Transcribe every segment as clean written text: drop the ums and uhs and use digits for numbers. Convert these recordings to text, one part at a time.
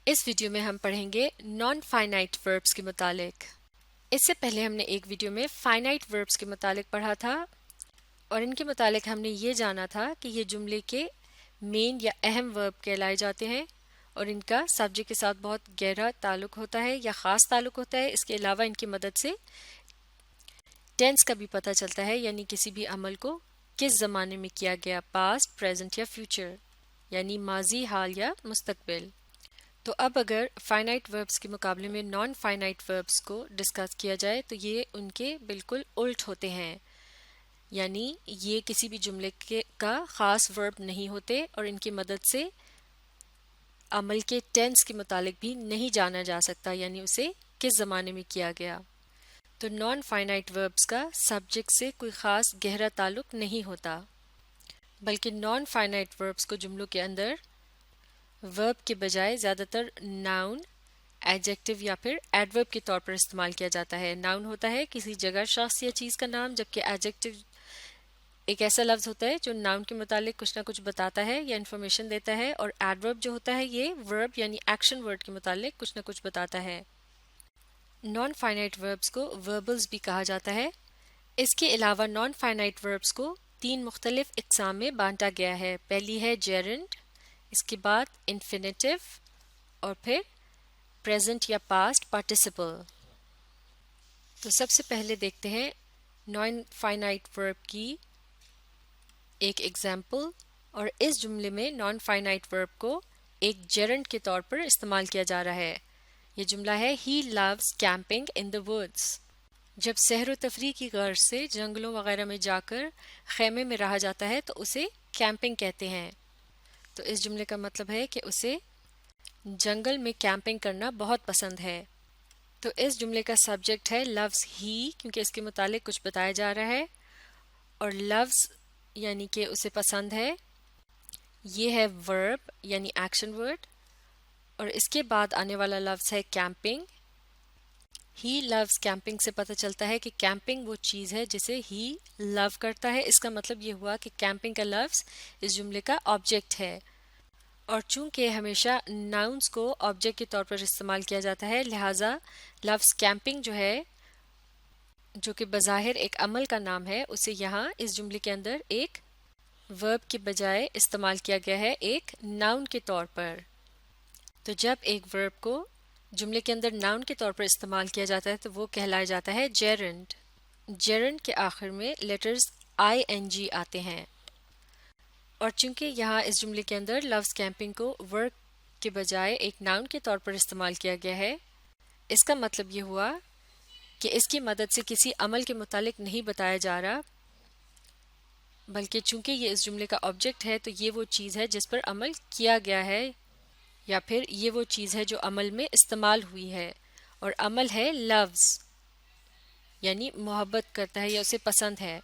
اس video میں ہم پڑھیں گے نان فائنائٹ وربس کے متعلق. اس سے پہلے ہم نے ایک ویڈیو میں فائنائٹ وربس کے متعلق پڑھا تھا اور ان کے متعلق ہم نے یہ جانا تھا کہ یہ جملے کے مین یا اہم ورب کہلائے جاتے ہیں اور ان کا سبجیکٹ کے ساتھ بہت گہرا تعلق ہوتا ہے یا خاص تعلق ہوتا ہے. اس کے علاوہ ان کی مدد سے ٹینس کا بھی پتہ چلتا ہے، یعنی کسی بھی عمل کو کس زمانے میں کیا گیا، پاسٹ، پریزنٹ یا فیوچر، یعنی ماضی، حال یا مستقبل. تو اب اگر فائنائٹ وربس کے مقابلے میں نان فائنائٹ وربس کو ڈسکس کیا جائے تو یہ ان کے بالکل الٹ ہوتے ہیں، یعنی یہ کسی بھی جملے کا خاص ورب نہیں ہوتے اور ان کی مدد سے عمل کے ٹینس کے متعلق بھی نہیں جانا جا سکتا، یعنی اسے کس زمانے میں کیا گیا. تو نان فائنائٹ وربس کا سبجیکٹ سے کوئی خاص گہرا تعلق نہیں ہوتا، بلکہ نان فائنائٹ وربس کو جملوں کے اندر ورب کے بجائے زیادہ تر ناؤن، ایڈجیکٹو یا پھر ایڈورب کے طور پر استعمال کیا جاتا ہے. ناؤن ہوتا ہے کسی جگہ، شخص یا چیز کا نام، جبکہ ایڈجیکٹو ایک ایسا لفظ ہوتا ہے جو ناؤن کے متعلق کچھ نہ کچھ بتاتا ہے یا انفارمیشن دیتا ہے، اور ایڈورب جو ہوتا ہے یہ ورب یعنی ایکشن ورڈ کے متعلق کچھ نہ کچھ بتاتا ہے. نان فائنائٹ وربس کو وربلز بھی کہا جاتا ہے. اس کے علاوہ نان فائنائٹ وربس کو 3 مختلف اقسام میں بانٹا گیا ہے. پہلی ہے جیرنڈ، اس کے بعد انفینیٹیو اور پھر پریزنٹ یا پاسٹ پارٹیسپل. تو سب سے پہلے دیکھتے ہیں نان فائنائٹ ورب کی ایک ایگزامپل، اور اس جملے میں نان فائنائٹ ورب کو ایک جیرنڈ کے طور پر استعمال کیا جا رہا ہے. یہ جملہ ہے ہی loves camping in the woods. جب سیر و تفریح کی غرض سے جنگلوں وغیرہ میں جا کر خیمے میں رہا جاتا ہے تو اسے کیمپنگ کہتے ہیں. تو اس جملے کا مطلب ہے کہ اسے جنگل میں کیمپنگ کرنا بہت پسند ہے. تو اس جملے کا سبجیکٹ ہے لفظ ہی، کیونکہ اس کے متعلق کچھ بتایا جا رہا ہے، اور لفظ یعنی کہ اسے پسند ہے یہ ہے ورب یعنی ایکشن ورڈ، اور اس کے بعد آنے والا لفظ ہے کیمپنگ. ہی لوز کیمپنگ سے پتہ چلتا ہے کہ کیمپنگ وہ چیز ہے جسے ہی لو کرتا ہے. اس کا مطلب یہ ہوا کہ کیمپنگ کا لفظ اس جملے کا آبجیکٹ ہے، اور چونکہ ہمیشہ ناؤنس کو آبجیکٹ کے طور پر استعمال کیا جاتا ہے، لہٰذا لفظ کیمپنگ جو ہے، جو کہ بظاہر ایک عمل کا نام ہے، اسے یہاں اس جملے کے اندر ایک ورب کے بجائے استعمال کیا گیا ہے ایک ناؤن کے طور پر. تو جب ایک ورب کو جملے کے اندر ناؤن کے طور پر استعمال کیا جاتا ہے تو وہ کہلایا جاتا ہے جیرنڈ. جیرنڈ کے آخر میں لیٹرز ING آتے ہیں، اور چونکہ یہاں اس جملے کے اندر لفظ کیمپنگ کو ورب کے بجائے ایک ناؤن کے طور پر استعمال کیا گیا ہے، اس کا مطلب یہ ہوا کہ اس کی مدد سے کسی عمل کے متعلق نہیں بتایا جا رہا، بلکہ چونکہ یہ اس جملے کا آبجیکٹ ہے تو یہ وہ چیز ہے جس پر عمل کیا گیا ہے، یا پھر یہ وہ چیز ہے جو عمل میں استعمال ہوئی ہے، اور عمل ہے لفظ یعنی محبت کرتا ہے یا اسے پسند ہے.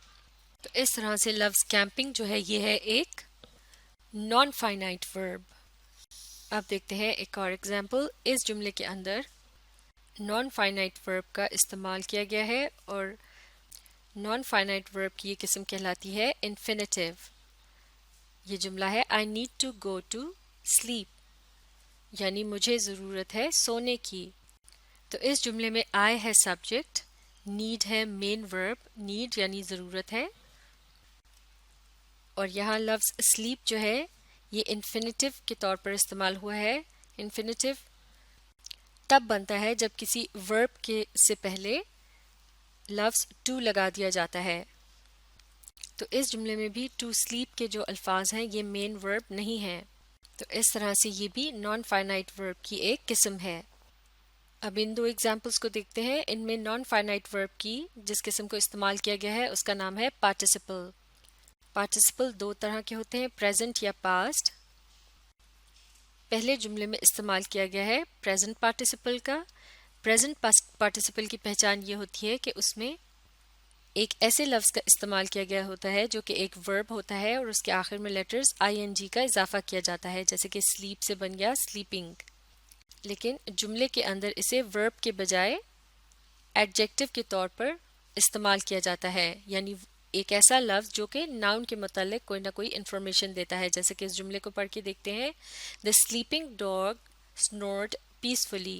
تو اس طرح سے لفظ کیمپنگ جو ہے یہ ہے ایک نان فائنائٹ ورب. اب دیکھتے ہیں ایک اور ایگزامپل. اس جملے کے اندر نان فائنائٹ ورب کا استعمال کیا گیا ہے، اور نان فائنائٹ ورب کی یہ قسم کہلاتی ہے انفینیٹیو. یہ جملہ ہے I need to go to sleep، یعنی مجھے ضرورت ہے سونے کی. تو اس جملے میں I ہے سبجیکٹ، need ہے مین ورب، need یعنی ضرورت ہے، اور یہاں لفظ sleep جو ہے یہ انفینیٹیو کے طور پر استعمال ہوا ہے. انفینیٹیو تب بنتا ہے جب کسی ورب کے سے پہلے لفظ to لگا دیا جاتا ہے. تو اس جملے میں بھی to sleep کے جو الفاظ ہیں یہ مین ورب نہیں ہیں. تو اس طرح سے یہ بھی نان فائنائٹ ورب کی ایک قسم ہے. اب ان 2 ایگزامپلس کو دیکھتے ہیں. ان میں نان فائنائٹ ورب کی جس قسم کو استعمال کیا گیا ہے اس کا نام ہے پارٹیسپل. پارٹیسپل 2 طرح کے ہوتے ہیں، پریزنٹ یا پاسٹ. پہلے جملے میں استعمال کیا گیا ہے پریزنٹ پارٹیسپل کا. پریزنٹ پارٹیسپل کی پہچان یہ ہوتی ہے کہ اس میں ایک ایسے لفظ کا استعمال کیا گیا ہوتا ہے جو کہ ایک ورب ہوتا ہے اور اس کے آخر میں لیٹرز ING کا اضافہ کیا جاتا ہے، جیسے کہ سلیپ سے بن گیا سلیپنگ. لیکن جملے کے اندر اسے ورب کے بجائے ایڈجیکٹو کے طور پر استعمال کیا جاتا ہے، یعنی ایک ایسا لفظ جو کہ ناؤن کے متعلق کوئی نہ کوئی انفارمیشن دیتا ہے. جیسے کہ اس جملے کو پڑھ کے دیکھتے ہیں. The sleeping dog snored peacefully.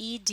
ed